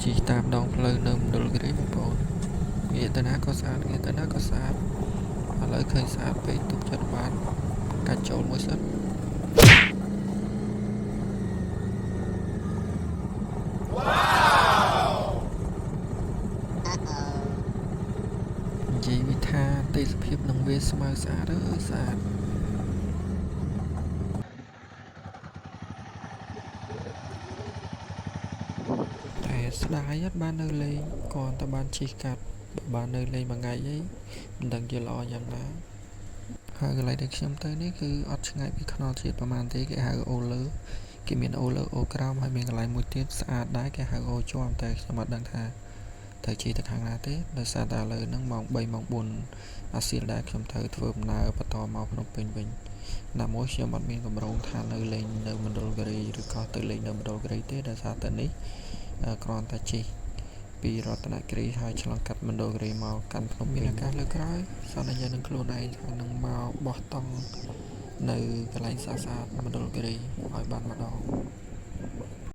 ជីតាមដងផ្លូវនៅមណ្ឌលគិរីបងប្អូនងាកទៅណាក៏ស្អាតងាកទៅណាក៏ស្អាតឥឡូវឃើញស្អាតពេកទុកចិត្តបានកាច់ចូលមួយសិននិយាយវិថាទេសភាពនឹងវាស្មៅស្អាតអើយស្អាតតែស្ដាយអត់បាននៅលេងគ្រាន់តែបានជិះកាត់បាននៅលេងមួយថ្ងៃអីមិនដឹងជាល្អយ៉ាងណាហើយកន្លែងដែលខ្ញុំទៅនេះគឺអត់ឆ្ងាយពីខ្នល់ជាតិប្រហែលទេគេហៅអូលើគេមានអូលើអូក្រោមហើយមានកន្លែងមួយទៀតស្អាតដែរគេហៅអូជាប់តែខ្ញុំអត់ដឹងថាត្រូវជិះទៅខាងណាទេដោយសារតែឥឡូវហ្នឹងម៉ោង3ម៉ោង4អាសៀលដែរខ្ញុំត្រូវធ្វើដំណើរបន្តមកភ្នំពេញវិញណាមួយខ្ញុំអត់មានកម្រងថានៅលេងនៅមណ្ឌលគិរីឬក៏ទៅលេងនៅមណ្ឌលគិរីទេដោយសារតែនេះគ្រាន់តែជិះពីរតនគិរីហើយឆ្លងកាត់មណ្ឌលគិរីមកកាន់ភ្នំមានឱកាសលើក្រោយសន្យានឹងខ្លួនឯងថានឹងមកបោះតង់នៅកន្លែងស្អាតៗមណ្ឌលគិរីឲ្យបានម្ដង